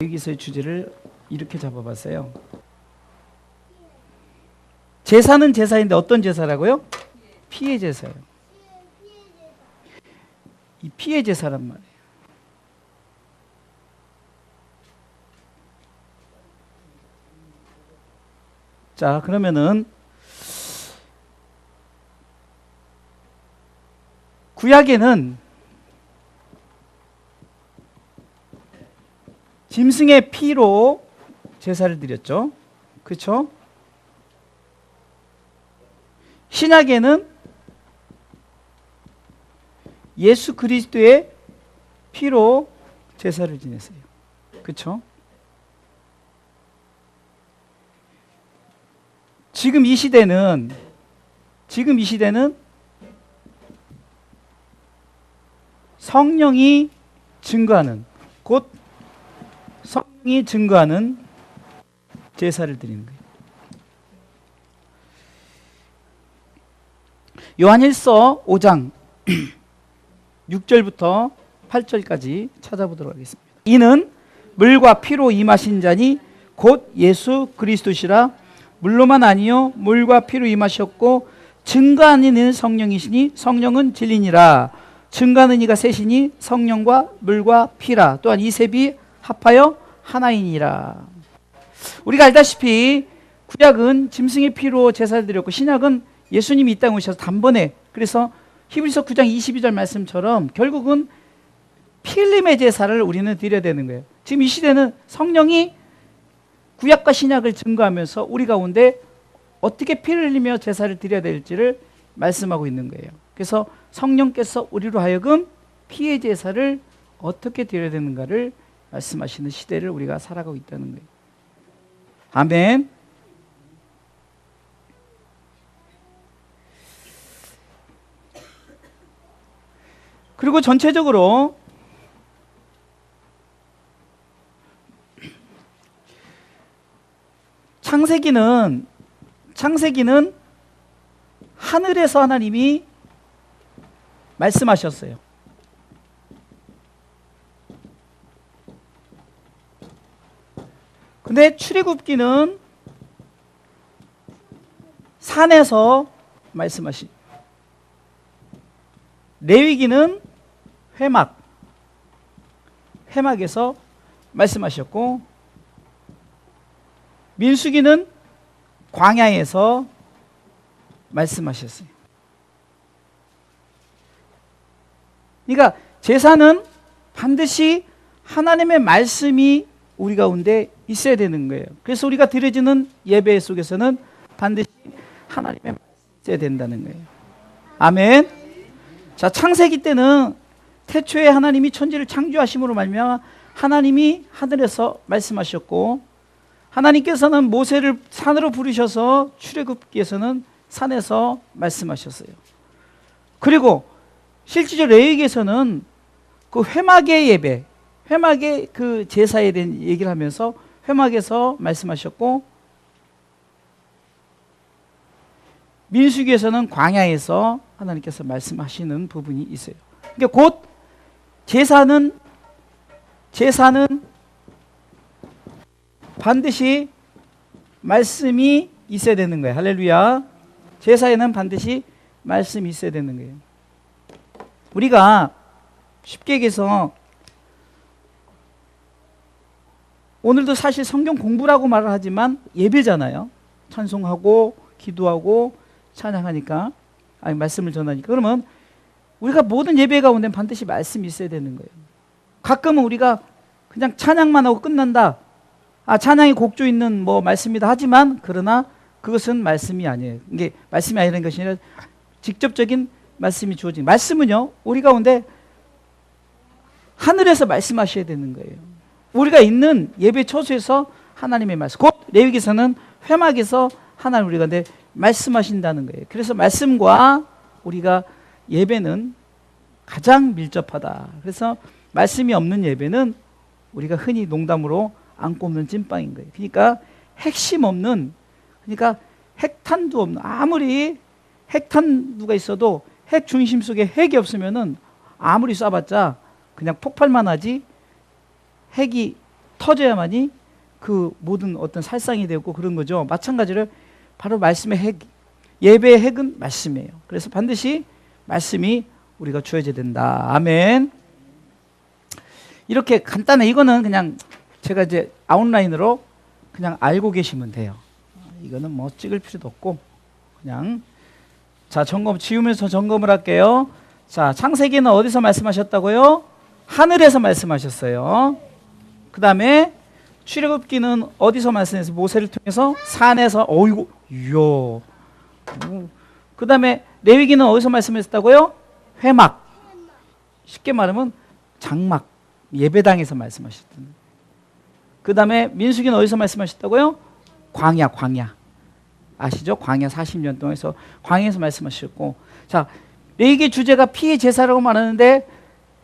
여기서의 주제를 이렇게 잡아봤어요. 제사는 제사인데 어떤 제사라고요? 피해 제사예요. 이 피해 제사란 말이에요. 자, 그러면은 구약에는 짐승의 피로 제사를 드렸죠. 그렇죠? 신약에는 예수 그리스도의 피로 제사를 지냈어요. 그렇죠? 지금 이 시대는 성령이 증거하는, 곧 성령이 증거하는 제사를 드리는 거예요. 요한일서 5장 6절부터 8절까지 찾아보도록 하겠습니다. 이는 물과 피로 임하신 자니 곧 예수 그리스도시라. 물로만 아니요 물과 피로 임하셨고 증거하는 이는 성령이시니 성령은 진리니라. 증거하는 이가 셋이니 성령과 물과 피라. 또한 이 셋이 합하여 하나이니라. 우리가 알다시피 구약은 짐승의 피로 제사를 드렸고 신약은 예수님이 이 땅에 오셔서 단번에, 그래서 히브리서 9장 22절 말씀처럼 결국은 피 흘림의 제사를 우리는 드려야 되는 거예요. 지금 이 시대는 성령이 구약과 신약을 증거하면서 우리 가운데 어떻게 피를 흘리며 제사를 드려야 될지를 말씀하고 있는 거예요. 그래서 성령께서 우리로 하여금 피의 제사를 어떻게 드려야 되는가를 말씀하시는 시대를 우리가 살아가고 있다는 거예요. 아멘. 그리고 전체적으로 창세기는 하늘에서 하나님이 말씀하셨어요. 근데 출애굽기는 산에서 말씀하시. 레위기는 회막에서 말씀하셨고, 민수기는 광야에서 말씀하셨어요. 그러니까 제사는 반드시 하나님의 말씀이 우리 가운데 있어야 되는 거예요. 그래서 우리가 드려지는 예배 속에서는 반드시 하나님의 말씀이 있어야 된다는 거예요. 아멘. 자, 창세기 때는 태초에 하나님이 천지를 창조하심으로 말미암아 하나님이 하늘에서 말씀하셨고, 하나님께서는 모세를 산으로 부르셔서 출애굽기에서는 산에서 말씀하셨어요. 그리고 실제로 레위기에서는 그 회막의 예배, 회막의 그 제사에 대한 얘기를 하면서 회막에서 말씀하셨고, 민수기에서는 광야에서 하나님께서 말씀하시는 부분이 있어요. 그러니까 곧 제사는 반드시 말씀이 있어야 되는 거예요. 할렐루야. 제사에는 반드시 말씀이 있어야 되는 거예요. 우리가 쉽게 얘기해서 오늘도 사실 성경 공부라고 말을 하지만 예배잖아요. 찬송하고 기도하고 찬양하니까, 아니 말씀을 전하니까. 그러면 우리가 모든 예배 가운데 반드시 말씀이 있어야 되는 거예요. 가끔은 우리가 그냥 찬양만 하고 끝난다. 찬양이 곡조 있는 뭐 말씀이다 하지만, 그러나 그것은 말씀이 아니에요. 이게 말씀이 아니라는 것이 아니라 직접적인 말씀이 주어진, 말씀은요 우리 가운데 하늘에서 말씀하셔야 되는 거예요. 우리가 있는 예배 처소에서 하나님의 말씀, 곧 레위기서는 회막에서 하나님 우리 가운데 말씀하신다는 거예요. 그래서 말씀과 우리가 예배는 가장 밀접하다. 그래서 말씀이 없는 예배는 우리가 흔히 농담으로 안 꼽는 찐빵인 거예요. 그러니까 핵심 없는, 그러니까 핵탄두 없는, 아무리 핵탄두가 있어도 핵 중심 속에 핵이 없으면은 아무리 쏴봤자 그냥 폭발만 하지 핵이 터져야만이 그 모든 어떤 살상이 되고 그런 거죠. 마찬가지로 바로 말씀의 핵, 예배의 핵은 말씀이에요. 그래서 반드시 말씀이 우리가 주어져야 된다. 아멘. 이렇게 간단해. 이거는 그냥 제가 이제 아웃라인으로 그냥 알고 계시면 돼요. 이거는 뭐 찍을 필요도 없고 그냥. 자, 점검 지우면서 점검을 할게요. 자, 창세기는 어디서 말씀하셨다고요? 하늘에서 말씀하셨어요. 그 다음에 출애굽기는 어디서 말씀해서 모세를 통해서 산에서. 어이구, 이야. 그 다음에 레위기는 어디서 말씀하셨다고요? 회막. 쉽게 말하면 장막, 예배당에서 말씀하셨던. 그 다음에 민수기는 어디서 말씀하셨다고요? 광야. 아시죠? 광야 40년 동안에서 광야에서 말씀하셨고. 자, 레위기 주제가 피의 제사라고 말하는데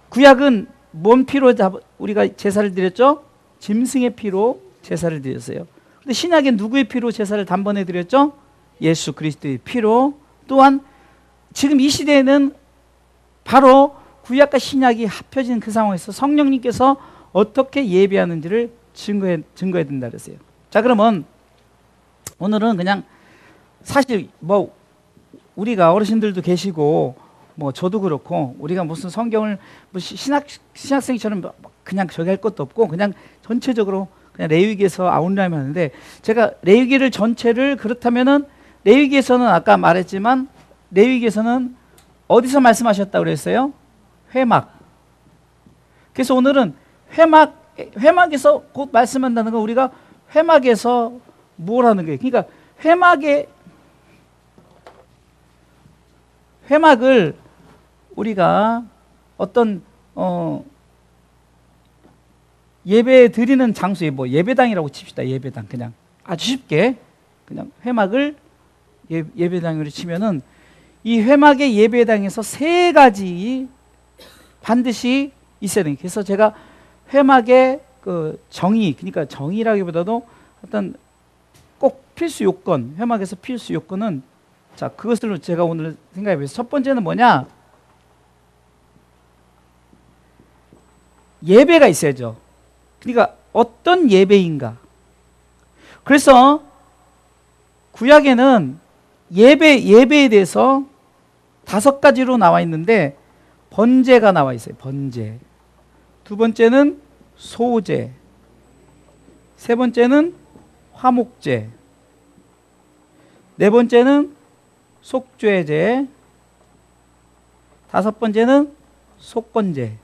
구약은 뭔 피로 우리가 제사를 드렸죠? 짐승의 피로 제사를 드렸어요. 근데 신약엔 누구의 피로 제사를 단번에 드렸죠? 예수 그리스도의 피로. 또한 지금 이 시대에는 바로 구약과 신약이 합쳐진 그 상황에서 성령님께서 어떻게 예배하는지를 증거해야 된다 그랬어요. 자, 그러면 오늘은 그냥 사실 뭐 우리가 어르신들도 계시고 뭐 저도 그렇고 우리가 무슨 성경을 뭐 신학생처럼 그냥 저기 할 것도 없고 그냥 전체적으로 그냥 레위기에서 아웃라인 하는데, 제가 레위기를 전체를 그렇다면은 레위기에서는 아까 말했지만 레위기에서는 어디서 말씀하셨다고 그랬어요? 회막. 그래서 오늘은 회막에서 곧 말씀한다는 건 우리가 회막에서 뭘 하는 거예요? 그러니까 회막을 우리가 어떤 예배 드리는 장소에 뭐 예배당이라고 칩시다. 예배당. 그냥 아주 쉽게 그냥 회막을 예배당으로 치면은 이 회막의 예배당에서 세 가지 반드시 있어야 돼요. 그래서 제가 회막의 그 정의, 그러니까 정의라기보다도 어떤 꼭 필수 요건, 회막에서 필수 요건은, 자, 그것을 제가 오늘 생각해 보겠습니다. 첫 번째는 뭐냐? 예배가 있어야죠. 그러니까 어떤 예배인가? 그래서 구약에는 예배에 대해서 5가지로 나와 있는데 번제가 나와 있어요. 번제. 두 번째는 소제. 세 번째는 화목제. 네 번째는 속죄제. 다섯 번째는 속건제.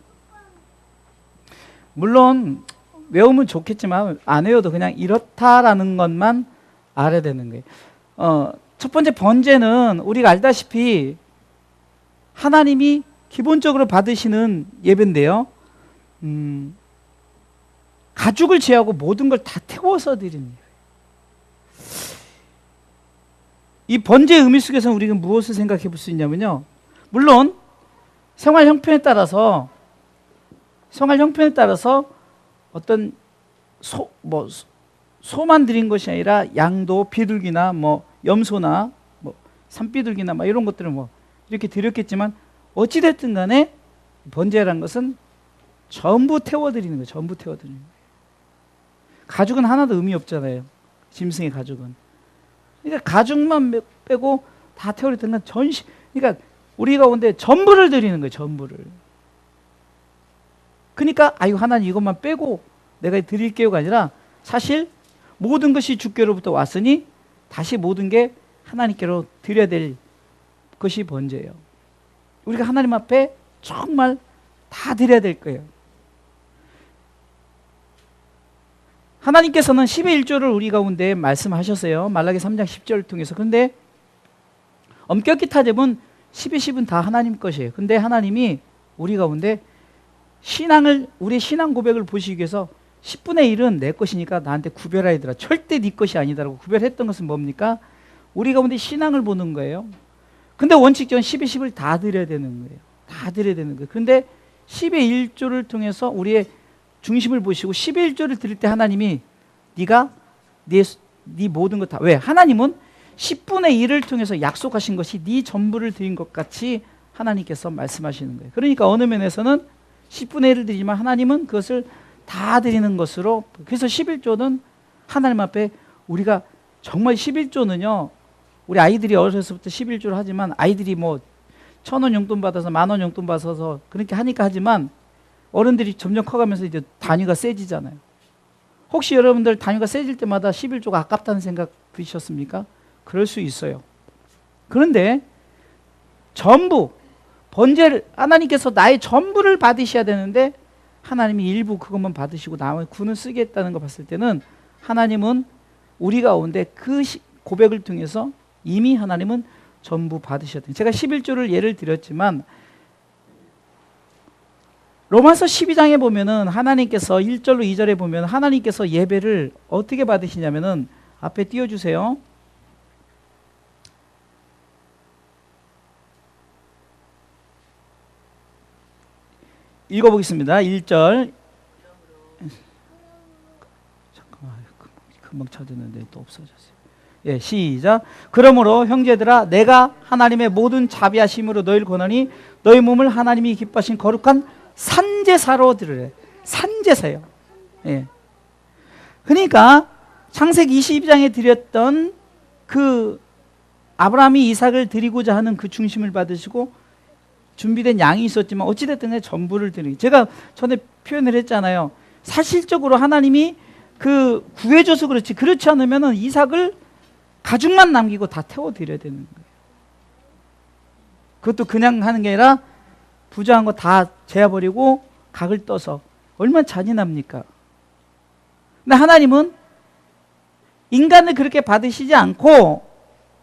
물론 외우면 좋겠지만 안 외워도 그냥 이렇다라는 것만 알아야 되는 거예요. 첫 번째 번제는 우리가 알다시피 하나님이 기본적으로 받으시는 예배인데요. 가죽을 제하고 모든 걸 다 태워서 드리는 예배. 이 번제의 의미 속에서 우리가 무엇을 생각해 볼 수 있냐면요. 물론 생활 형편에 따라서 어떤 소만 드린 것이 아니라 양도, 비둘기나 뭐 염소나 뭐 산비둘기나 뭐 이런 것들을 뭐 이렇게 드렸겠지만 어찌 됐든 간에 번제라는 것은 전부 태워드리는 거예요. 전부 태워드리는 거예요. 가죽은 하나도 의미 없잖아요. 짐승의 가죽은. 그러니까 가죽만 빼고 다 태워드리는 건 그러니까 우리 가운데 전부를 드리는 거예요. 전부를. 그러니까 아유 하나님 이것만 빼고 내가 드릴게요가 아니라 사실 모든 것이 주께로부터 왔으니 다시 모든 게 하나님께로 드려야 될 것이 번제예요. 우리가 하나님 앞에 정말 다 드려야 될 거예요. 하나님께서는 10의 1조를 우리 가운데 말씀하셨어요. 말라기 3장 10절을 통해서. 그런데 엄격히 타자면 10의 10은 다 하나님 것이에요. 근데 하나님이 우리 가운데 우리의 신앙 고백을 보시기 위해서 10분의 1은 내 것이니까 나한테 구별하더라. 절대 네 것이 아니다라고 구별했던 것은 뭡니까? 우리 가운데 신앙을 보는 거예요. 근데 원칙적으로 10의 10을 다 드려야 되는 거예요. 다 드려야 되는 거예요. 근데 10의 1조를 통해서 우리의 중심을 보시고 10의 1조를 드릴 때 하나님이 네가 네 모든 것 다, 왜? 하나님은 10분의 1을 통해서 약속하신 것이 네 전부를 드린 것 같이 하나님께서 말씀하시는 거예요. 그러니까 어느 면에서는 10분의 1을 드리지만 하나님은 그것을 다 드리는 것으로. 그래서 11조는 하나님 앞에 우리가 정말 11조는요, 우리 아이들이 어려서부터 11조를 하지만 아이들이 뭐 1,000원 용돈 받아서 10,000원 용돈 받아서 그렇게 하니까 하지만 어른들이 점점 커가면서 이제 단위가 세지잖아요. 혹시 여러분들 단위가 세질 때마다 11조가 아깝다는 생각 드셨습니까? 그럴 수 있어요. 그런데 전부 번제를 하나님께서 나의 전부를 받으셔야 되는데 하나님이 일부 그것만 받으시고 나머지 구는 쓰겠다는 거 봤을 때는 하나님은 우리 가운데 그 고백을 통해서 이미 하나님은 전부 받으셔야 돼요. 제가 11조를 예를 드렸지만 로마서 12장에 보면은 하나님께서 1절로 2절에 보면 하나님께서 예배를 어떻게 받으시냐면은 앞에 띄워주세요. 읽어보겠습니다. 1절. 잠깐만, 금방 찾았는데 또 없어졌어요. 예, 시작. 그러므로 형제들아, 내가 하나님의 모든 자비하심으로 너희를 권하니 너희 몸을 하나님이 기뻐하신 거룩한 산제사로 드리래. 산제사요. 예. 그러니까 창세기 22장에 드렸던 그 아브라함이 이삭을 드리고자 하는 그 중심을 받으시고 준비된 양이 있었지만 어찌됐든 간에 전부를 드리는, 제가 전에 표현을 했잖아요. 사실적으로 하나님이 그 구해줘서 그렇지 않으면 이삭을 가죽만 남기고 다 태워드려야 되는 거예요. 그것도 그냥 하는 게 아니라 부정한 거 다 재워버리고 각을 떠서 얼마나 잔인합니까? 근데 하나님은 인간을 그렇게 받으시지 않고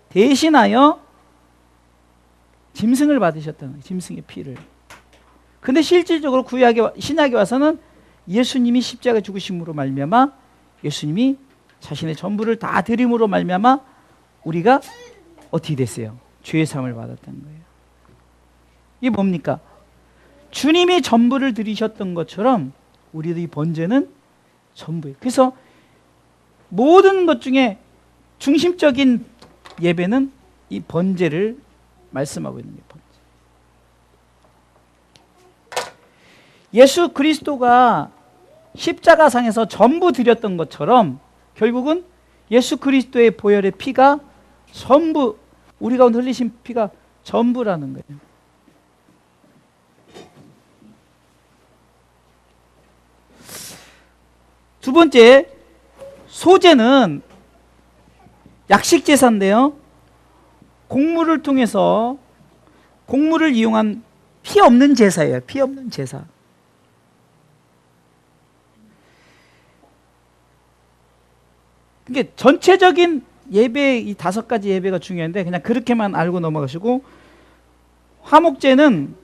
대신하여 짐승을 받으셨다는 거예요. 짐승의 피를. 근데 실질적으로 신약에 와서는 예수님이 십자가 죽으심으로 말미암아 예수님이 자신의 전부를 다 드림으로 말미암아 우리가 어떻게 됐어요? 죄의 사함을 받았다는 거예요. 이게 뭡니까? 주님이 전부를 드리셨던 것처럼 우리도 이 번제는 전부예요. 그래서 모든 것 중에 중심적인 예배는 이 번제를 말씀하고 있는 게 번제. 예수 그리스도가 십자가상에서 전부 드렸던 것처럼 결국은 예수 그리스도의 보혈의 피가 전부, 우리 가운데 흘리신 피가 전부라는 거예요. 두 번째, 소제는 약식 제사인데요, 곡물을 통해서 곡물을 이용한 피 없는 제사예요. 피 없는 제사. 그러니까 전체적인 예배, 이 5가지 예배가 중요한데 그냥 그렇게만 알고 넘어가시고, 화목제는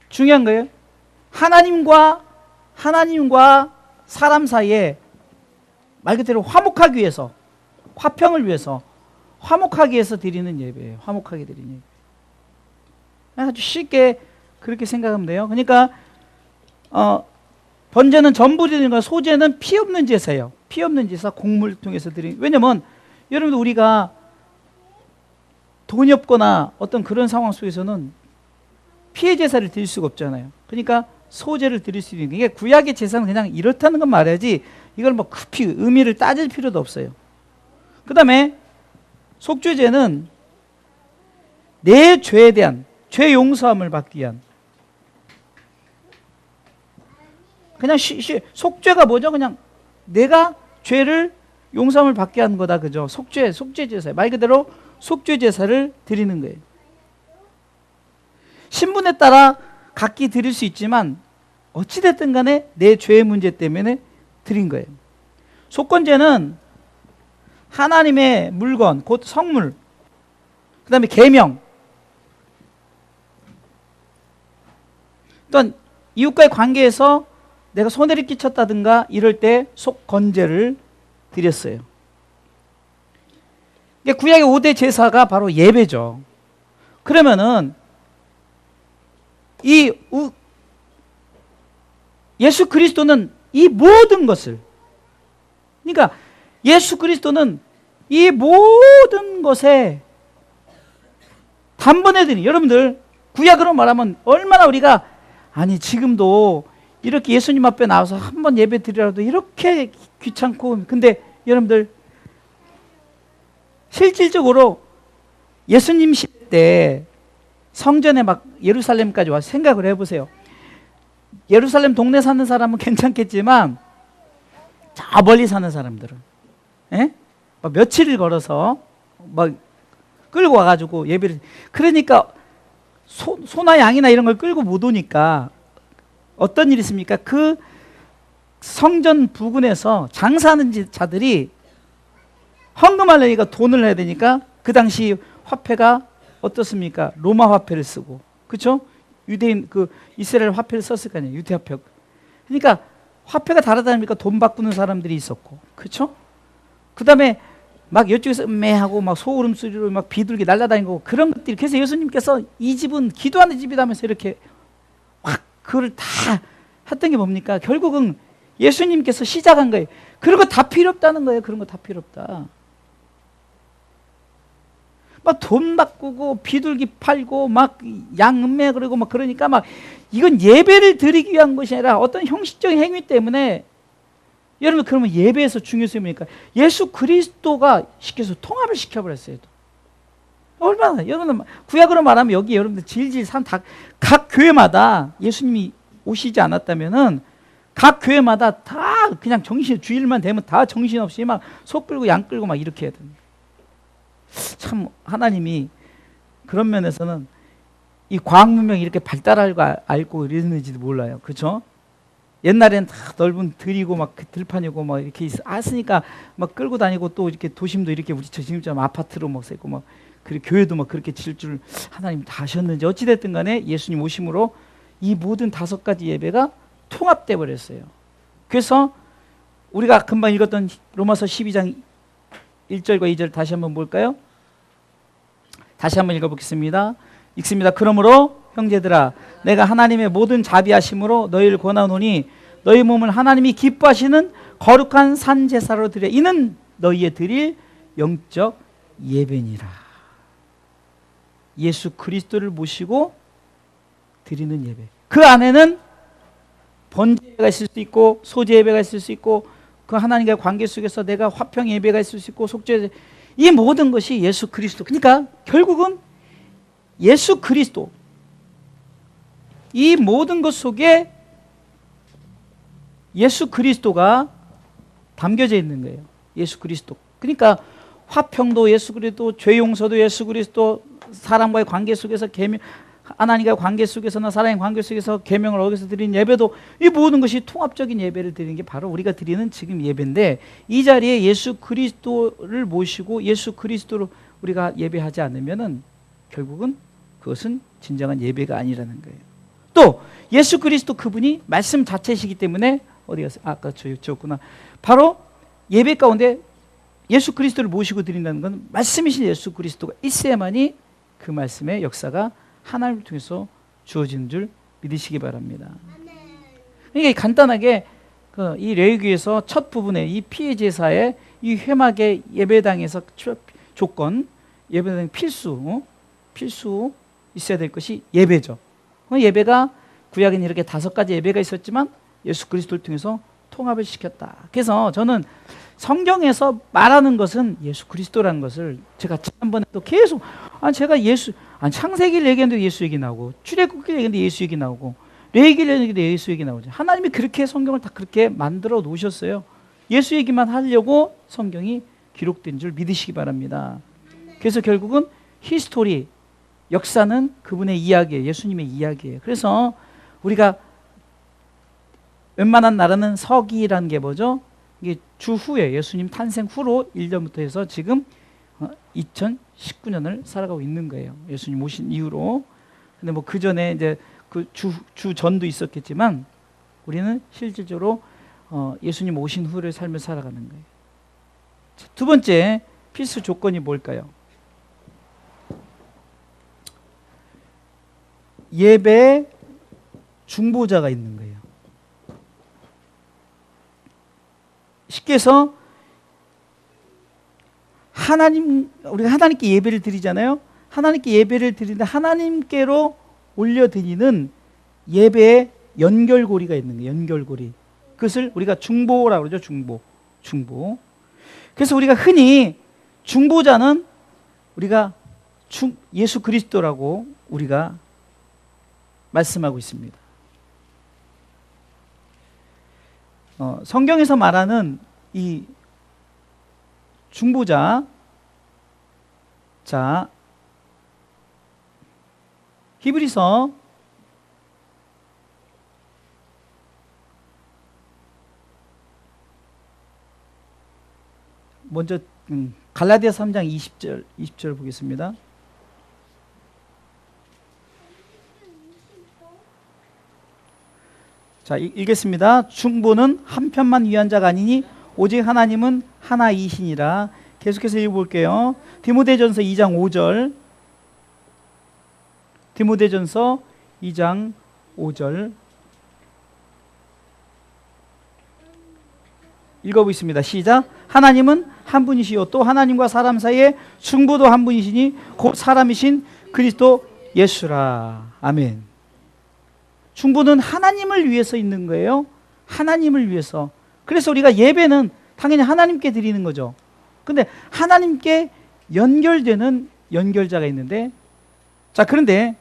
중요한 거예요. 하나님과 사람 사이에 말 그대로 화목하기 위해서, 화평을 위해서, 화목하기 위해서 드리는 예배예요. 화목하게 드리는 예배. 아주 쉽게 그렇게 생각하면 돼요. 그러니까 번제는 전부 드리는 거, 소제는 피 없는 제사예요. 피 없는 제사, 곡물을 통해서 드리는. 왜냐면 여러분들 우리가 돈이 없거나 어떤 그런 상황 속에서는 피의 제사를 드릴 수가 없잖아요. 그러니까 소제를 드릴 수 있는 게, 이게 구약의 제사는 그냥 이렇다는 건 말해야지 이걸 뭐 급히 의미를 따질 필요도 없어요. 그 다음에 속죄제는 내 죄에 대한 죄 용서함을 받기 위한, 그냥 속죄가 뭐죠? 그냥 내가 죄를 용서함을 받게 하는 거다, 그죠? 속죄제사, 말 그대로 속죄제사를 드리는 거예요. 신분에 따라 각기 드릴 수 있지만 어찌됐든 간에 내 죄의 문제 때문에 드린 거예요. 속건제는 하나님의 물건, 곧 성물, 그 다음에 계명, 또한 이웃과의 관계에서 내가 손해를 끼쳤다든가 이럴 때 속건제를 드렸어요. 구약의 5대 제사가 바로 예배죠. 그러면은 예수 그리스도는 이 모든 것을, 그러니까 예수 그리스도는 이 모든 것에 단번에 드린, 여러분들 구약으로 말하면 얼마나 우리가, 아니 지금도 이렇게 예수님 앞에 나와서 한번 예배 드리라도 이렇게 귀찮고. 근데 여러분들 실질적으로 예수님 시대 때 성전에 막 예루살렘까지 와서 생각을 해보세요. 예루살렘 동네 사는 사람은 괜찮겠지만 저 멀리 사는 사람들은 막 며칠을 걸어서 막 끌고 와가지고 예배를, 그러니까 소나 양이나 이런 걸 끌고 못 오니까 어떤 일이 있습니까? 그 성전 부근에서 장사하는 자들이 헌금하려니까 돈을 내야 되니까 그 당시 화폐가 어떻습니까? 로마 화폐를 쓰고, 그렇죠? 유대인 그 이스라엘 화폐를 썼을 거 아니에요. 유대 화폐. 그러니까 화폐가 다르다니까 돈 바꾸는 사람들이 있었고, 그렇죠? 그다음에 막 이쪽에서 음매하고 막 소울음 소리로 막 비둘기 날아다니고 그런 것들이. 그래서 예수님께서 이 집은 기도하는 집이라면서 이렇게 확 그걸 다 했던 게 뭡니까? 결국은 예수님께서 시작한 거예요. 그런 거 다 필요 없다는 거예요. 그런 거 다 필요 없다. 막 돈 바꾸고 비둘기 팔고 막 양 음매 그러고 막 그러니까 막 이건 예배를 드리기 위한 것이 아니라 어떤 형식적인 행위 때문에. 여러분 그러면 예배에서 중요성이 뭡니까? 예수 그리스도가 시켜서 통합을 시켜버렸어요. 얼마나 여러분 구약으로 말하면 여기 여러분들 질질 산 다 각 교회마다 예수님이 오시지 않았다면은 각 교회마다 다 그냥 주일만 되면 다 정신없이 막 소 끌고 양 끌고 막 이렇게 해야 됩니다. 참 하나님이 그런 면에서는 이 과학 문명이 이렇게 발달하고 알고 이랬는지도 몰라요. 그렇죠? 옛날에는 다 넓은 들이고 막 들판이고 막 이렇게 했으니까 막 끌고 다니고 또 이렇게 도심도 이렇게 우리 지금처럼 아파트로 막 세고 막 그리고 교회도 막 그렇게 질 줄 하나님 다 하셨는지 어찌됐든 간에 예수님 오심으로 이 모든 5가지 예배가 통합돼 버렸어요. 그래서 우리가 금방 읽었던 로마서 12장 1절과 2절 다시 한번 볼까요? 다시 한번 읽어보겠습니다. 읽습니다. 그러므로 형제들아 내가 하나님의 모든 자비하심으로 너희를 권하노니 너희 몸을 하나님이 기뻐하시는 거룩한 산 제사로 드려 이는 너희의 드릴 영적 예배니라. 예수 그리스도를 모시고 드리는 예배. 그 안에는 번제 예배가 있을 수 있고 소제 예배가 있을 수 있고 그 하나님과의 관계 속에서 내가 화평 예배가 있을 수 있고 속죄, 이 모든 것이 예수 그리스도. 그러니까 결국은 예수 그리스도, 이 모든 것 속에 예수 그리스도가 담겨져 있는 거예요. 예수 그리스도. 그러니까 화평도 예수 그리스도, 죄 용서도 예수 그리스도, 사람과의 관계 속에서 계명, 하나님과의 관계 속에서나 사람의 관계 속에서 계명을 어겨서 드리는 예배도, 이 모든 것이 통합적인 예배를 드리는 게 바로 우리가 드리는 지금 예배인데, 이 자리에 예수 그리스도를 모시고 예수 그리스도로 우리가 예배하지 않으면은 결국은 그것은 진정한 예배가 아니라는 거예요. 또 예수 그리스도 그분이 말씀 자체이시기 때문에 어디 갔어요? 아까 저였구나. 바로 예배 가운데 예수 그리스도를 모시고 드린다는 건 말씀이신 예수 그리스도가 있어야만이 그 말씀의 역사가 하나님을 통해서 주어지는 줄 믿으시기 바랍니다. 그러니까 간단하게 이 레위기에서 첫 부분에 이 피해 제사의 이 회막의 예배당에서 조건, 예배당 필수 있어야 될 것이 예배죠. 예배가 구약에는 이렇게 5가지 예배가 있었지만 예수 그리스도를 통해서 통합을 시켰다. 그래서 저는 성경에서 말하는 것은 예수 그리스도라는 것을 제가 지난번에도 계속 제가 창세기를 얘기했는데 예수 얘기 나오고 출애굽기를 얘기했는데 예수 얘기 나오고 레위기를 얘기했는데 예수 얘기 나오죠. 하나님이 그렇게 성경을 다 그렇게 만들어 놓으셨어요. 예수 얘기만 하려고 성경이 기록된 줄 믿으시기 바랍니다. 그래서 결국은 히스토리, 역사는 그분의 이야기예요. 예수님의 이야기예요. 그래서 우리가 웬만한 나라는 서기라는 게 뭐죠? 이게 주후에 예수님 탄생 후로 1년부터 해서 지금 2019년을 살아가고 있는 거예요. 예수님 오신 이후로. 근데 뭐 그 전에 이제 그 주 전도 있었겠지만 우리는 실질적으로 예수님 오신 후를 삶을 살아가는 거예요. 자, 두 번째 필수 조건이 뭘까요? 예배에 중보자가 있는 거예요. 쉽게 해서 우리가 하나님께 예배를 드리잖아요. 하나님께 예배를 드리는데 하나님께로 올려드리는 예배의 연결고리가 있는 거예요. 연결고리. 그것을 우리가 중보라고 그러죠. 중보. 그래서 우리가 흔히 중보자는 우리가 예수 그리스도라고 우리가 말씀하고 있습니다. 성경에서 말하는 이 중보자, 자, 히브리서 먼저 갈라디아서 3장 20절 보겠습니다. 자, 읽겠습니다. 중보는 한편만 위한 자가 아니니 오직 하나님은 하나이시니라. 계속해서 읽어볼게요. 디모데전서 2장 5절. 디모데전서 2장 5절. 읽어보겠습니다. 시작. 하나님은 한 분이시요 또 하나님과 사람 사이에 중보도 한 분이시니 곧 사람이신 그리스도 예수라. 아멘. 중보는 하나님을 위해서 있는 거예요. 하나님을 위해서. 그래서 우리가 예배는 당연히 하나님께 드리는 거죠. 근데 하나님께 연결되는 연결자가 있는데, 자, 그런데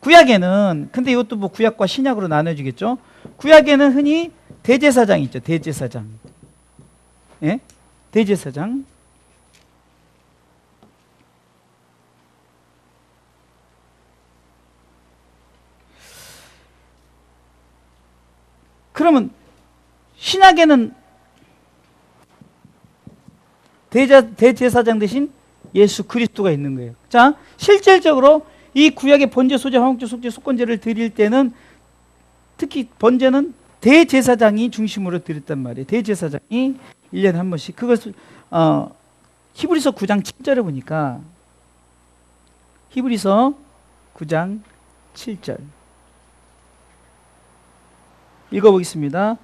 구약에는, 근데 이것도 뭐 구약과 신약으로 나눠지겠죠. 구약에는 흔히 대제사장이 있죠. 대제사장. 예? 대제사장. 그러면 신약에는 대제사장 대신 예수 그리스도가 있는 거예요. 자, 실질적으로 이 구약의 번제, 소제, 화목제, 속죄, 속건제를 드릴 때는 특히 번제는 대제사장이 중심으로 드렸단 말이에요. 대제사장이 1년에 한 번씩. 그것을 히브리서 9장 7절에 보니까 히브리서 9장 7절 읽어보겠습니다.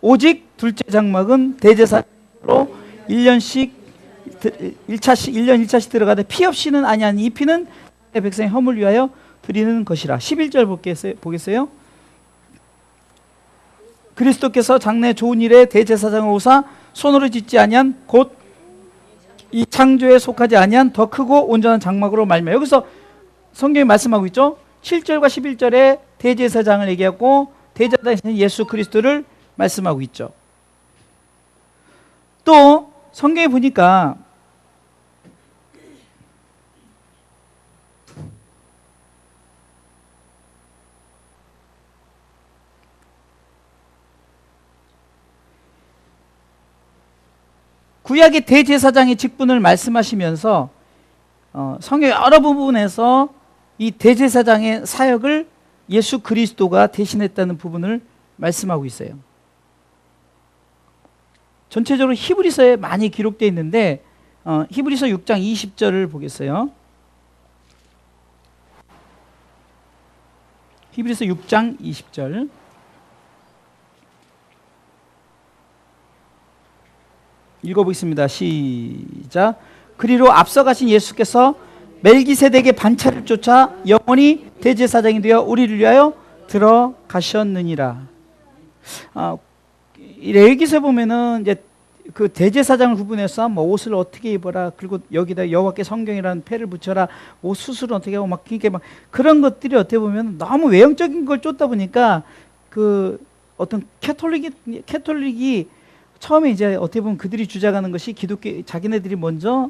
오직 둘째 장막은 대제사장으로 1년씩 1년 1차씩 들어가되 피 없이는 아니하니 이 피는 백성의 허물 위하여 드리는 것이라. 11절 보겠어요? 그리스도께서 장래 좋은 일에 대제사장을 오사 손으로 짓지 아니한 곧 이 창조에 속하지 아니한 더 크고 온전한 장막으로 말미암아. 여기서 성경이 말씀하고 있죠. 7절과 11절에 대제사장을 얘기하고 대제사장이신 예수 그리스도를 말씀하고 있죠. 또 성경에 보니까 구약의 대제사장의 직분을 말씀하시면서 성경의 여러 부분에서 이 대제사장의 사역을 예수 그리스도가 대신했다는 부분을 말씀하고 있어요. 전체적으로 히브리서에 많이 기록되어 있는데 히브리서 6장 20절을 보겠어요. 히브리서 6장 20절 읽어보겠습니다. 시작. 그리로 앞서가신 예수께서 멜기세덱의 반차를 쫓아 영원히 대제사장이 되어 우리를 위하여 들어가셨느니라. 레위기서 보면은 이제 그 대제사장을 구분해서 뭐 옷을 어떻게 입어라, 그리고 여기다 여호와께 성경이라는 패를 붙여라, 옷 수술은 어떻게 하고 막 이게 막 그런 것들이 어떻게 보면 너무 외형적인 걸 쫓다 보니까 그 어떤 캐톨릭이 처음에 이제 어떻게 보면 그들이 주장하는 것이 기독교, 자기네들이 먼저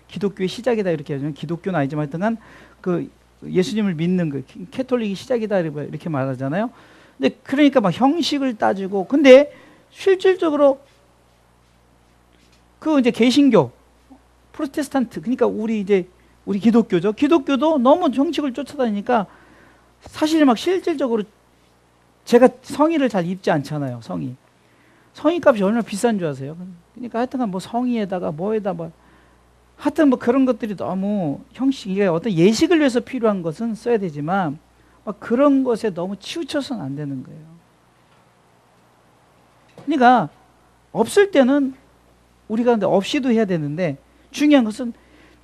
기독교의 시작이다 이렇게 하죠. 기독교는 아니지만 하여튼간 그 예수님을 믿는 그 캐톨릭이 시작이다 이렇게 말하잖아요. 근데 그러니까 막 형식을 따지고, 근데 실질적으로 그 이제 개신교, 프로테스탄트, 그러니까 우리 기독교죠. 기독교도 너무 형식을 쫓아다니니까 사실 막 실질적으로 제가 성의를 잘 입지 않잖아요. 성의값이 얼마나 비싼 줄 아세요? 그러니까 하여튼간 뭐 성의에다가 뭐에다 뭐 하여튼 뭐 그런 것들이 너무 형식, 이게 어떤 예식을 위해서 필요한 것은 써야 되지만 막 그런 것에 너무 치우쳐서는 안 되는 거예요. 그러니까 없을 때는 우리가 근데 없이도 해야 되는데, 중요한 것은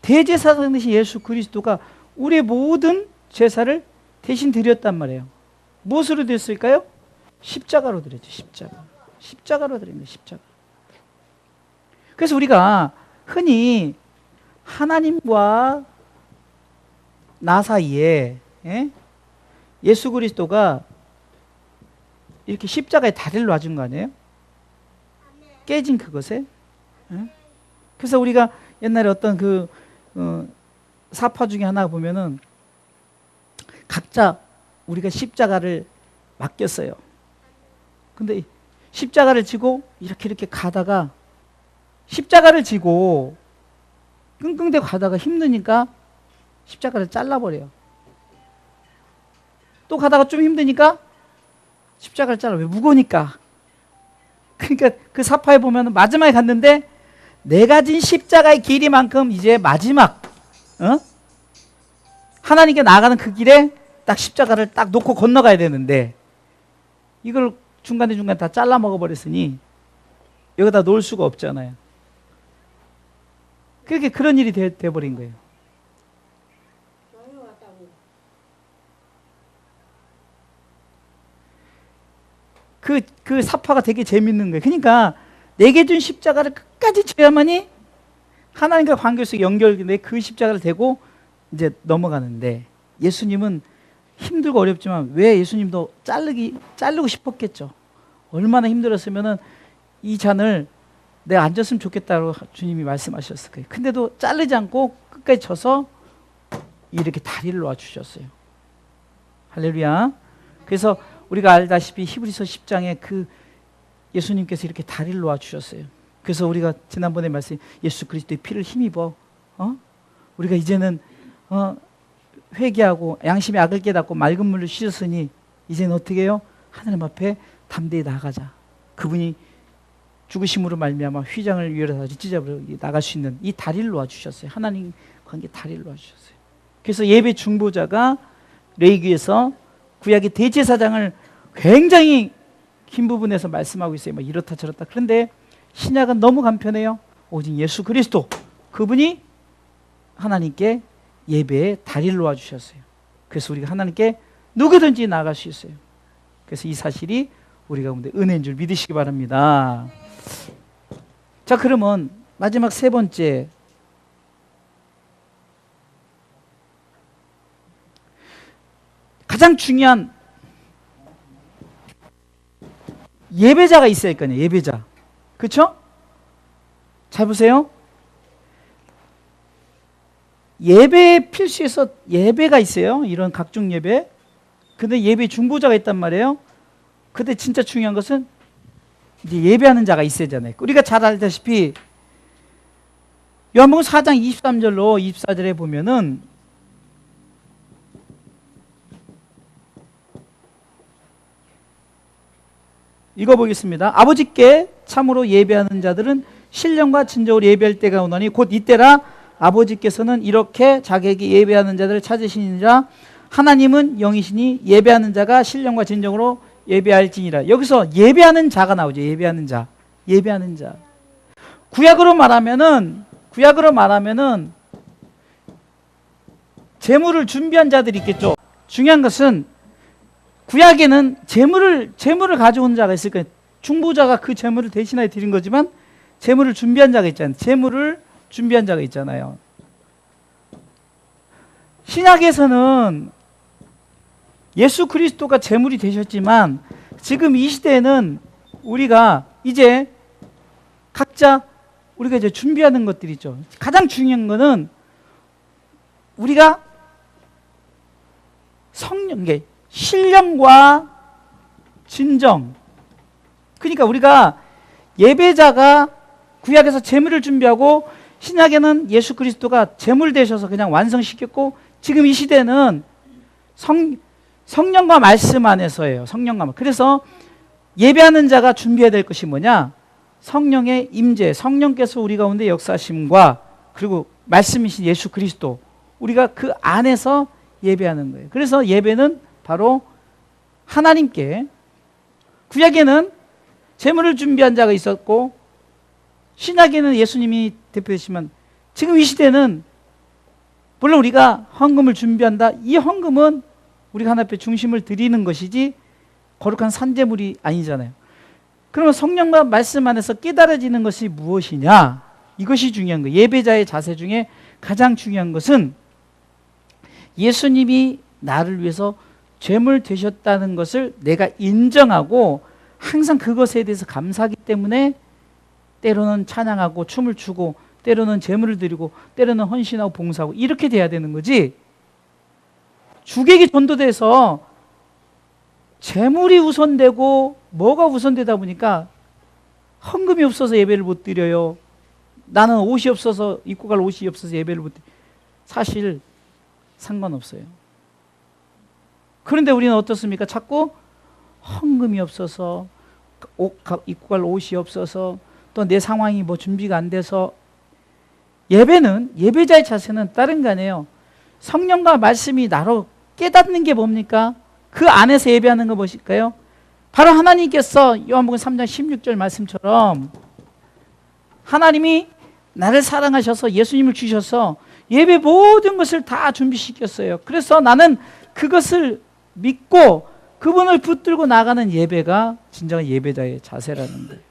대제사장 되신 예수 그리스도가 우리의 모든 제사를 대신 드렸단 말이에요. 무엇으로 드렸을까요? 십자가로 드렸죠. 십자가로 드립니다. 십자가. 그래서 우리가 흔히 하나님과 나 사이에 예수 그리스도가 이렇게 십자가에 다리를 놔준 거 아니에요? 깨진 그것에. 그래서 우리가 옛날에 어떤 사파 중에 하나 보면은 각자 우리가 십자가를 맡겼어요. 근데 십자가를 지고 이렇게 가다가 십자가를 지고 끙끙대고 가다가 힘드니까 십자가를 잘라버려요. 또 가다가 좀 힘드니까 십자가를 잘라. 왜? 무거우니까. 그러니까 그 사파에 보면 마지막에 갔는데 내가 진 십자가의 길이만큼 이제 마지막 하나님께 나아가는 그 길에 딱 십자가를 딱 놓고 건너가야 되는데 이걸 중간에 다 잘라 먹어버렸으니 여기다 놓을 수가 없잖아요. 그렇게 그런 일이 돼버린 거예요. 그 사파가 되게 재밌는 거예요. 그러니까 내게 준 십자가를 끝까지 져야만이 하나님과 관계 속에 연결돼 그 십자가를 대고 이제 넘어가는데 예수님은 힘들고 어렵지만 왜 예수님도 자르고 싶었겠죠. 얼마나 힘들었으면은 이 잔을 내가 안 졌으면 좋겠다고 주님이 말씀하셨을 거예요. 근데도 자르지 않고 끝까지 져서 이렇게 다리를 놔주셨어요. 할렐루야. 그래서 우리가 알다시피 히브리서 10장에 그 예수님께서 이렇게 다리를 놓아주셨어요. 그래서 우리가 지난번에 말씀 예수 그리스도의 피를 힘입어 우리가 이제는 회개하고 양심의 악을 깨닫고 맑은 물로 씻었으니 이제는 어떻게 해요? 하나님 앞에 담대히 나가자. 그분이 죽으심으로 말미암아 휘장을 위에서 찢어버려 나갈 수 있는 이 다리를 놓아주셨어요. 하나님 관계 다리를 놓아주셨어요. 그래서 예배 중보자가 레위기에서 구약의 대제사장을 굉장히 긴 부분에서 말씀하고 있어요. 뭐 이렇다 저렇다. 그런데 신약은 너무 간편해요. 오직 예수 그리스도 그분이 하나님께 예배에 다리를 놓아주셨어요. 그래서 우리가 하나님께 누구든지 나아갈 수 있어요. 그래서 이 사실이 우리 가운데 은혜인 줄 믿으시기 바랍니다. 자, 그러면 마지막 세 번째, 가장 중요한 예배자가 있어야 할 거 아니에요. 예배자. 그렇죠? 잘 보세요. 예배 필수에서 예배가 있어요. 이런 각종 예배. 근데 예배 중보자가 있단 말이에요. 근데 진짜 중요한 것은 이제 예배하는 자가 있어야 하잖아요. 우리가 잘 알다시피 요한복음 4장 23절로 24절에 보면은 읽어보겠습니다. 아버지께 참으로 예배하는 자들은 신령과 진정으로 예배할 때가 오나니 곧 이때라. 아버지께서는 이렇게 자기에게 예배하는 자들을 찾으시니라. 하나님은 영이시니 예배하는 자가 신령과 진정으로 예배할지니라. 여기서 예배하는 자가 나오죠. 예배하는 자. 예배하는 자. 구약으로 말하면은 제물을 준비한 자들이 있겠죠. 중요한 것은 구약에는 제물을 가져온 자가 있을 거예요. 중보자가 그 제물을 대신하여 드린 거지만 제물을 준비한 자가 있잖아요. 제물을 준비한 자가 있잖아요. 신약에서는 예수 그리스도가 제물이 되셨지만 지금 이 시대에는 우리가 이제 각자 우리가 이제 준비하는 것들이죠. 가장 중요한 거는 우리가 신령과 진정. 그러니까 우리가 예배자가 구약에서 제물을 준비하고 신약에는 예수 그리스도가 제물 되셔서 그냥 완성시켰고 지금 이 시대는 성령과 말씀 안에서예요. 성령과. 그래서 예배하는 자가 준비해야 될 것이 뭐냐? 성령의 임재, 성령께서 우리 가운데 역사하심과 그리고 말씀이신 예수 그리스도, 우리가 그 안에서 예배하는 거예요. 그래서 예배는 바로 하나님께, 구약에는 제물을 준비한 자가 있었고 신약에는 예수님이 대표되시지만 지금 이 시대는 물론 우리가 헌금을 준비한다. 이 헌금은 우리가 하나님 앞에 중심을 드리는 것이지 거룩한 산제물이 아니잖아요. 그러면 성령과 말씀 안에서 깨달아지는 것이 무엇이냐? 이것이 중요한 거예요. 예배자의 자세 중에 가장 중요한 것은 예수님이 나를 위해서 죄물 되셨다는 것을 내가 인정하고 항상 그것에 대해서 감사하기 때문에 때로는 찬양하고 춤을 추고 때로는 제물을 드리고 때로는 헌신하고 봉사하고 이렇게 돼야 되는 거지. 주객이 전도돼서 제물이 우선되고 뭐가 우선되다 보니까 헌금이 없어서 예배를 못 드려요. 나는 옷이 없어서 입고 갈 옷이 없어서 예배를 못 드려요. 사실 상관없어요. 그런데 우리는 어떻습니까? 자꾸 헌금이 없어서 입고 갈 옷이 없어서 또 내 상황이 뭐 준비가 안 돼서 예배는 예배자의 자세는 다른 거 아니에요. 성령과 말씀이 나로 깨닫는 게 뭡니까? 그 안에서 예배하는 거 무엇일까요? 바로 하나님께서 요한복음 3장 16절 말씀처럼 하나님이 나를 사랑하셔서 예수님을 주셔서 예배 모든 것을 다 준비시켰어요. 그래서 나는 그것을 믿고 그분을 붙들고 나가는 예배가 진정한 예배자의 자세라는 거예요.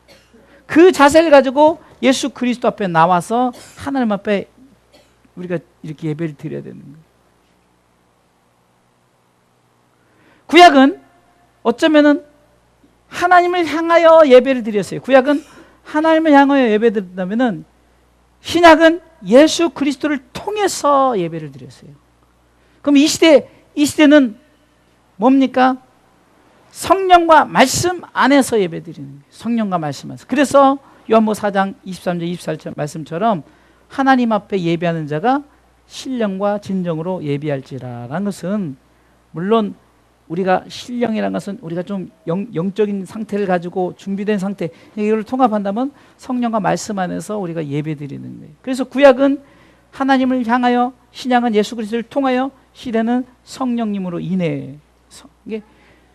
그 자세를 가지고 예수 그리스도 앞에 나와서 하나님 앞에 우리가 이렇게 예배를 드려야 되는 거예요. 구약은 어쩌면은 하나님을 향하여 예배를 드렸어요. 구약은 하나님을 향하여 예배 드린다면은 신약은 예수 그리스도를 통해서 예배를 드렸어요. 그럼 이 시대는 뭡니까? 성령과 말씀 안에서 예배 드리는 거예요. 성령과 말씀 안에서. 그래서 요한복음 4장 23절 24절 말씀처럼 하나님 앞에 예배하는 자가 신령과 진정으로 예배할지라라는 것은 물론 우리가 신령이라는 것은 우리가 좀 영적인 상태를 가지고 준비된 상태, 이걸 통합한다면 성령과 말씀 안에서 우리가 예배 드리는 거예요. 그래서 구약은 하나님을 향하여, 신약은 예수 그리스도를 통하여, 시대는 성령님으로 인해. 이게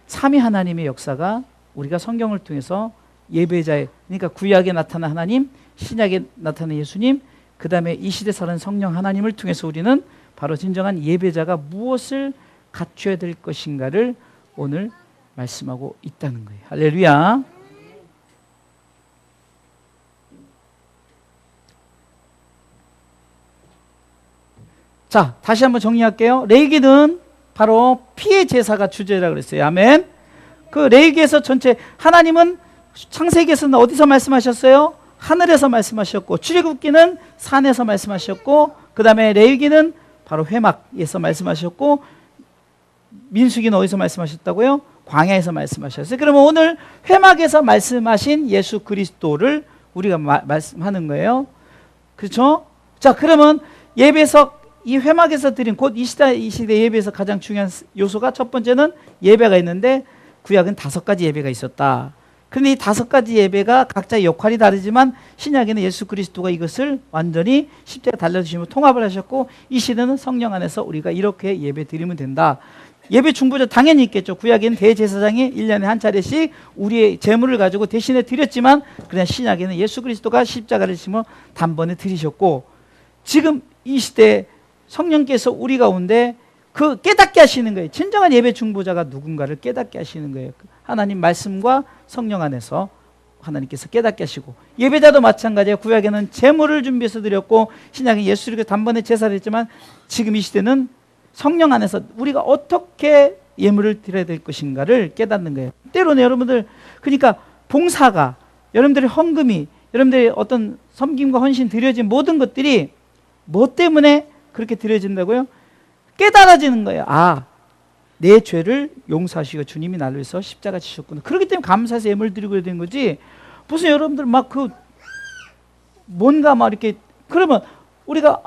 삼위 하나님의 역사가 우리가 성경을 통해서 예배자의, 그러니까 구약에 나타난 하나님, 신약에 나타난 예수님, 그 다음에 이 시대 살아는 성령 하나님을 통해서 우리는 바로 진정한 예배자가 무엇을 갖춰야 될 것인가를 오늘 말씀하고 있다는 거예요. 할렐루야. 자, 다시 한번 정리할게요. 레위기는 바로 피의 제사가 주제라고 그랬어요. 아멘. 그 레위기에서 전체, 하나님은 창세기에서는 어디서 말씀하셨어요? 하늘에서 말씀하셨고, 출애굽기는 산에서 말씀하셨고, 그 다음에 레위기는 바로 회막에서 말씀하셨고, 민수기는 어디서 말씀하셨다고요? 광야에서 말씀하셨어요. 그러면 오늘 회막에서 말씀하신 예수 그리스도를 우리가 말씀하는 거예요. 그렇죠? 자, 그러면 예배에서, 이 회막에서 드린, 곧 이 시대 예배에서 가장 중요한 요소가, 첫 번째는 예배가 있는데 구약은 5가지 예배가 있었다. 그런데 이 5가지 예배가 각자의 역할이 다르지만 신약에는 예수 그리스도가 이것을 완전히 십자가 달려주시며 통합을 하셨고, 이 시대는 성령 안에서 우리가 이렇게 예배 드리면 된다. 예배 중보자 당연히 있겠죠. 구약에는 대제사장이 1년에 한 차례씩 우리의 재물을 가지고 대신에 드렸지만, 그냥 신약에는 예수 그리스도가 십자가를 지며 단번에 드리셨고, 지금 이 시대 성령께서 우리 가운데 그 깨닫게 하시는 거예요. 진정한 예배 중보자가 누군가를 깨닫게 하시는 거예요. 하나님 말씀과 성령 안에서 하나님께서 깨닫게 하시고, 예배자도 마찬가지예요. 구약에는 제물을 준비해서 드렸고, 신약에 예수를 단번에 제사를 했지만, 지금 이 시대는 성령 안에서 우리가 어떻게 예물을 드려야 될 것인가를 깨닫는 거예요. 때로는 여러분들, 그러니까 봉사가, 여러분들의 헌금이, 여러분들의 어떤 섬김과 헌신 드려진 모든 것들이 뭐 때문에 그렇게 드려진다고요? 깨달아지는 거예요. 아, 내 죄를 용서하시고 주님이 나를 위해서 십자가 지셨구나. 그렇기 때문에 감사해서 예물 드리고 되는 거지. 무슨 여러분들 막 뭔가 막 이렇게, 그러면 우리가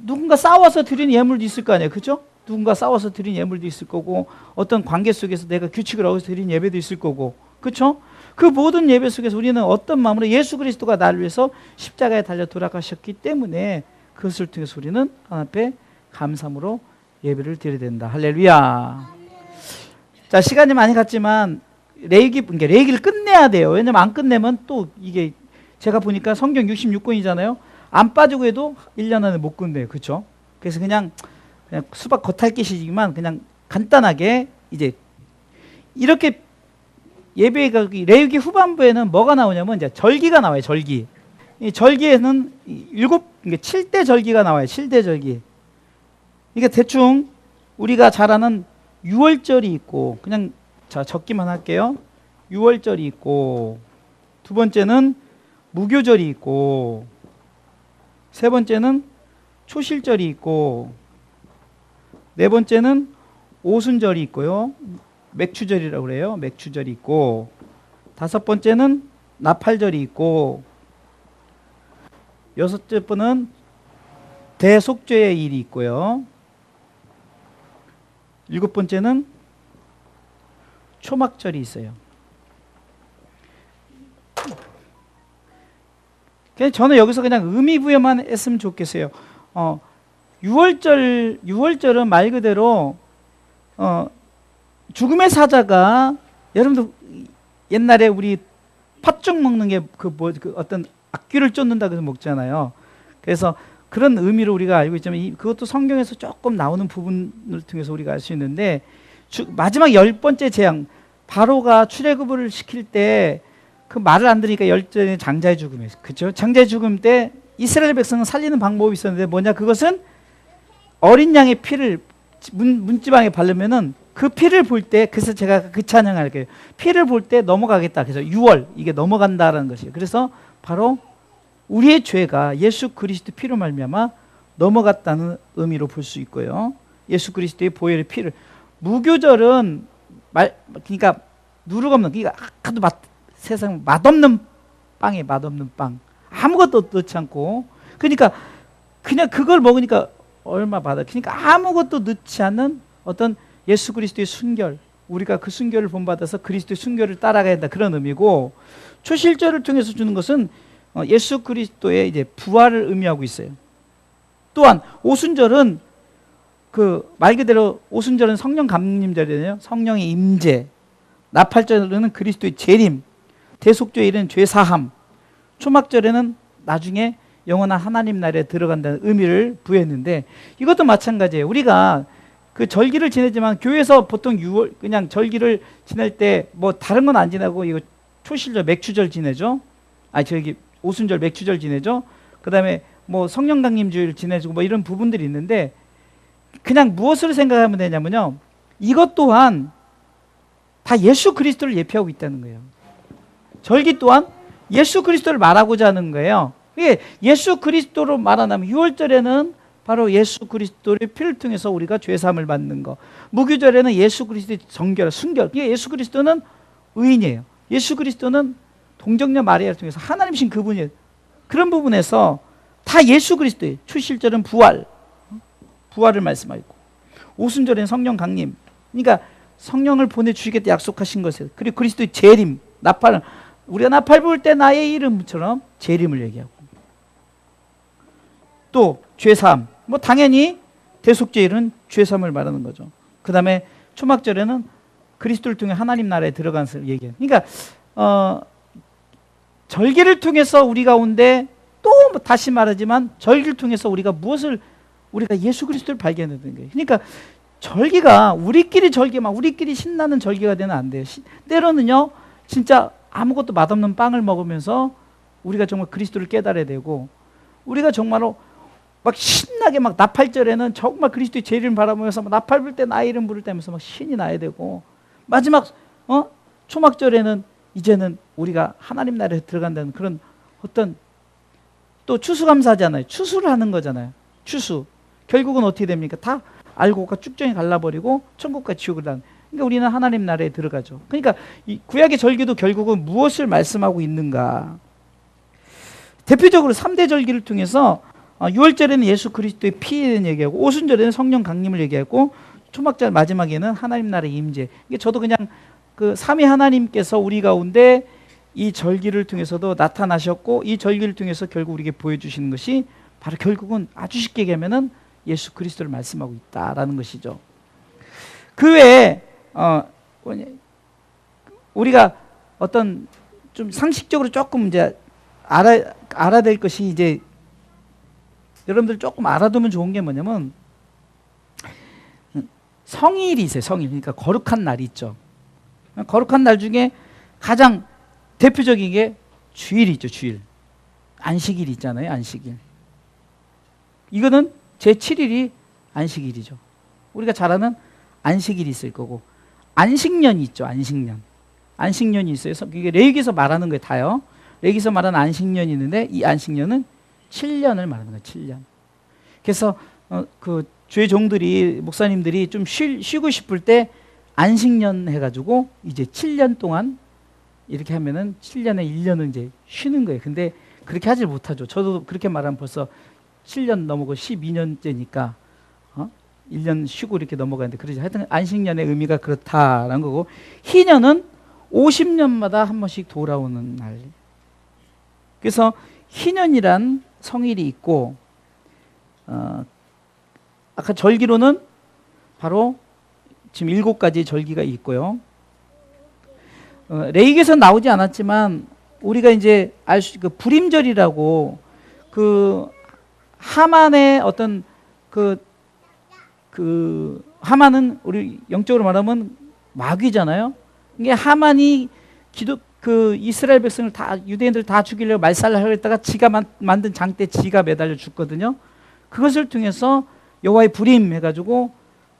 누군가 싸워서 드린 예물도 있을 거 아니에요. 그죠? 누군가 싸워서 드린 예물도 있을 거고, 어떤 관계 속에서 내가 규칙을 어겨서 드린 예배도 있을 거고, 그렇죠? 그 모든 예배 속에서 우리는 어떤 마음으로 예수 그리스도가 나를 위해서 십자가에 달려 돌아가셨기 때문에 그것을 통해서 우리는 하나님 앞에 감사함으로 예배를 드려야 된다. 할렐루야. 자, 시간이 많이 갔지만 레위기를 끝내야 돼요. 왜냐면 안 끝내면 또 이게, 제가 보니까 성경 66권이잖아요. 안 빠지고 해도 1년 안에 못 끝내요. 그렇죠? 그래서 그냥 수박 겉핥기식이지만 그냥 간단하게 이제 이렇게 예배가 레위기 후반부에는 뭐가 나오냐면 이제 절기가 나와요. 절기. 이 절기에는 7대 절기가 나와요. 7대 절기. 이게 대충 우리가 잘 아는 유월절이 있고, 그냥 자 적기만 할게요. 유월절이 있고, 두 번째는 무교절이 있고, 세 번째는 초실절이 있고, 네 번째는 오순절이 있고요. 맥추절이라고 그래요. 맥추절이 있고, 다섯 번째는 나팔절이 있고, 여섯째 번은 대속죄의 일이 있고요. 일곱 번째는 초막절이 있어요. 저는 여기서 그냥 의미 부여만 했으면 좋겠어요. 유월절은 말 그대로 죽음의 사자가, 여러분들 옛날에 우리 팥죽 먹는 게 그 어떤 악귀를 쫓는다 그래서 먹잖아요. 그래서 그런 의미로 우리가 알고 있지만 그것도 성경에서 조금 나오는 부분을 통해서 우리가 알 수 있는데, 마지막 10번째 재앙, 바로가 출애굽을 시킬 때 그 말을 안 들으니까 열전의 장자의 죽음에, 그렇죠? 장자의 죽음 때 이스라엘 백성은 살리는 방법이 있었는데 뭐냐? 그것은 어린 양의 피를 문지방에 바르면은 그 피를 볼 때, 그래서 제가 그 찬양을 할게요. 피를 볼 때 넘어가겠다. 그래서 6월 이게 넘어간다라는 것이에요. 그래서 바로 우리의 죄가 예수 그리스도 피로 말미암아 넘어갔다는 의미로 볼 수 있고요. 예수 그리스도의 보혈의 피를. 무교절은 그러니까 누룩 없는, 그러니까 아까도 세상 맛없는 빵에 맛없는 빵, 아무것도 넣지 않고, 그러니까 그냥 그걸 먹으니까 얼마 받아. 그러니까 아무것도 넣지 않는 어떤 예수 그리스도의 순결, 우리가 그 순결을 본받아서 그리스도의 순결을 따라가야 한다, 그런 의미고, 초실절을 통해서 주는 것은 예수 그리스도의 이제 부활을 의미하고 있어요. 또한 오순절은 그 말 그대로 오순절은 성령 감림절이에요. 성령의 임재. 나팔절에는 그리스도의 재림, 대속죄일은 죄 사함, 초막절에는 나중에 영원한 하나님 나라에 들어간다는 의미를 부여했는데, 이것도 마찬가지예요. 우리가 그 절기를 지내지만 교회에서 보통 그냥 절기를 지낼 때 뭐 다른 건 안 지내고 이거 초실절 맥추절 지내죠. 오순절 맥추절 지내죠. 그다음에 뭐 성령 강림주일 지내주고 뭐 이런 부분들이 있는데, 그냥 무엇을 생각하면 되냐면요, 이것 또한 다 예수 그리스도를 예표하고 있다는 거예요. 절기 또한 예수 그리스도를 말하고자 하는 거예요. 이게 예수 그리스도로 말하면, 6월절에는 바로 예수 그리스도의 피를 통해서 우리가 죄사함을 받는 거, 무교절에는 예수 그리스도의 정결, 순결. 이게 예수 그리스도는 의인이에요. 예수 그리스도는 동정녀 마리아를 통해서 하나님이신 그분이에요. 그런 부분에서 다 예수 그리스도예요. 초실절은 부활을 말씀하고, 오순절에는 성령 강림, 그러니까 성령을 보내주시겠다 약속하신 것이에요. 그리고 그리스도의 재림, 나팔, 우리가 나팔 불 때 나의 이름처럼 재림을 얘기하고, 또 죄사함, 뭐 당연히 대속죄일은 죄사함을 말하는 거죠. 그 다음에 초막절에는 그리스도를 통해 하나님 나라에 들어간 것을 얘기해요. 그러니까 절기를 통해서 우리 가운데, 또 다시 말하지만 절기를 통해서 우리가 예수 그리스도를 발견하는 거예요. 그러니까 절기가 우리끼리 신나는 절기가 되면 안 돼요. 때로는요, 진짜 아무것도 맛없는 빵을 먹으면서 우리가 정말 그리스도를 깨달아야 되고, 우리가 정말로 막 신나게 막 나팔절에는 정말 그리스도의 재림을 바라보면서 나팔 불 때 나의 이름 부를 때면서 막 신이 나야 되고, 마지막 초막절에는 이제는 우리가 하나님 나라에 들어간다는 그런 어떤, 또 추수감사잖아요. 추수를 하는 거잖아요. 추수. 결국은 어떻게 됩니까? 다 알고가 쭉정이 갈라버리고 천국과 지옥을 단. 그러니까 우리는 하나님 나라에 들어가죠. 그러니까 이 구약의 절기도 결국은 무엇을 말씀하고 있는가? 대표적으로 3대 절기를 통해서 6월절에는 예수 그리스도의 피에 대한 얘기하고, 오순절에는 성령 강림을 얘기하고, 초막절 마지막에는 하나님 나라의 임재. 이게 저도 그냥 그 삼위 하나님께서 우리 가운데 이 절기를 통해서도 나타나셨고, 이 절기를 통해서 결국 우리에게 보여주시는 것이 바로 결국은 아주 쉽게 얘기하면은 예수 그리스도를 말씀하고 있다라는 것이죠. 그 외에 우리가 어떤 좀 상식적으로 조금 이제 알아야 될 것이, 이제 여러분들 조금 알아두면 좋은 게 뭐냐면, 성일이 있어요. 성일. 그러니까 거룩한 날이 있죠. 거룩한 날 중에 가장 대표적인 게 주일이 있죠. 주일. 안식일 있잖아요. 안식일. 이거는 제7일이 안식일이죠. 우리가 잘 아는 안식일이 있을 거고, 안식년이 있죠. 안식년. 안식년이 있어요. 이게 레위기에서 말하는 거예요. 다요. 레위기에서 말하는 안식년이 있는데, 이 안식년은 7년을 말하는 거예요. 7년. 그래서 그 주의 종들이, 목사님들이 좀 쉬고 싶을 때 안식년 해가지고 이제 7년 동안 이렇게 하면은 7년에 1년은 이제 쉬는 거예요. 근데 그렇게 하질 못하죠. 저도 그렇게 말하면 벌써 7년 넘어고 12년째니까 1년 쉬고 이렇게 넘어가는데, 그러지. 하여튼 안식년의 의미가 그렇다라는 거고, 희년은 50년마다 한 번씩 돌아오는 날. 그래서 희년이란 성일이 있고, 아까 절기로는 바로 지금 7가지 절기가 있고요. 레위기에서 나오지 않았지만 우리가 이제 알 수, 그 불임절이라고, 그 하만의 어떤 하만은 우리 영적으로 말하면 마귀잖아요. 이게 하만이 이스라엘 백성을 다, 유대인들 다 죽이려고 말살을 하려고 했다가 지가 만든 장대 지가 매달려 죽거든요. 그것을 통해서 여호와의 불임 해가지고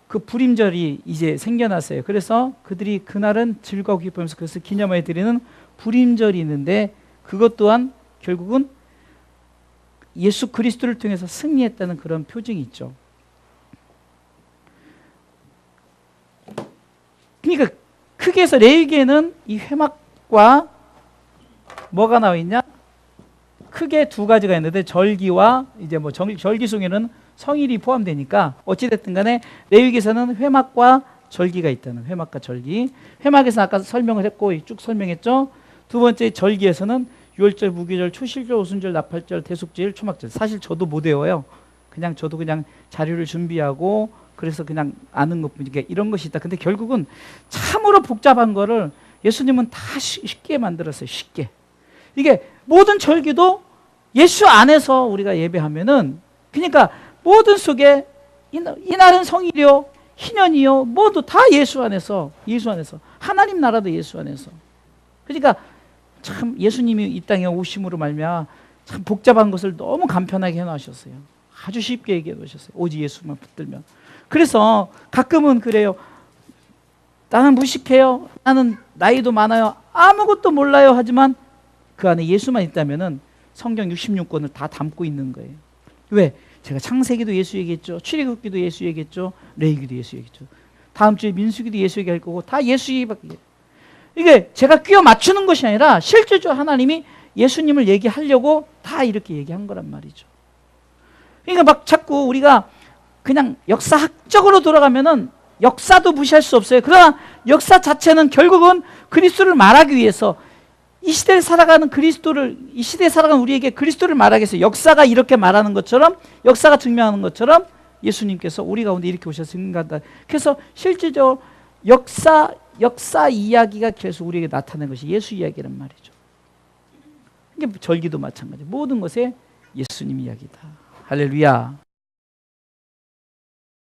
그 불임절이 이제 생겨났어요. 그래서 그들이 그날은 즐거워 기뻐하면서 그것을 기념하여 드리는 불임절이 있는데, 그것 또한 결국은 예수 그리스도를 통해서 승리했다는 그런 표징이 있죠. 그러니까 크게 해서 레위기에는 이 회막과 뭐가 나와 있냐? 크게 2가지가 있는데, 절기와 이제 뭐 절기 속에는 성일이 포함되니까 어찌됐든 간에 레위기에서는 회막과 절기가 있다는, 회막과 절기. 회막에서 아까 설명을 했고 쭉 설명했죠. 두 번째 절기에서는 유월절, 무교절, 초실절, 오순절, 나팔절, 대속절, 초막절. 사실 저도 못 외워요. 저도 그냥 자료를 준비하고 그래서 그냥 아는 것뿐이니까 이런 것이 있다. 근데 결국은 참으로 복잡한 거를 예수님은 다 쉽게 만들었어요. 쉽게. 이게 모든 절기도 예수 안에서 우리가 예배하면은, 그러니까 모든 속에 이날은 성일이요, 희년이요, 모두 다 예수 안에서, 하나님 나라도 예수 안에서. 그러니까 참 예수님이 이 땅에 오심으로 말미암아 참 복잡한 것을 너무 간편하게 해놓으셨어요. 아주 쉽게 얘기해 놓으셨어요. 오직 예수만 붙들면. 그래서 가끔은 그래요. 나는 무식해요. 나는 나이도 많아요. 아무것도 몰라요. 하지만 그 안에 예수만 있다면은 성경 66권을 다 담고 있는 거예요. 왜? 제가 창세기도 예수 얘기했죠. 출애굽기도 예수 얘기했죠. 레위기도 예수 얘기했죠. 다음 주에 민수기도 예수 얘기할 거고, 다 예수 얘기밖에. 이게 제가 끼워 맞추는 것이 아니라 실질적으로 하나님이 예수님을 얘기하려고 다 이렇게 얘기한 거란 말이죠. 그러니까 막 자꾸 우리가 그냥 역사학적으로 돌아가면은 역사도 무시할 수 없어요. 그러나 역사 자체는 결국은 그리스도를 말하기 위해서, 이 시대에 살아가는 우리에게 그리스도를 말하기 위해서 역사가 이렇게 말하는 것처럼, 역사가 증명하는 것처럼 예수님께서 우리 가운데 이렇게 오셔서 증거한다. 그래서 실질적으로 역사 이야기가 계속 우리에게 나타나는 것이 예수 이야기란 말이죠. 이게 절기도 마찬가지. 모든 것에 예수님 이야기다. 할렐루야.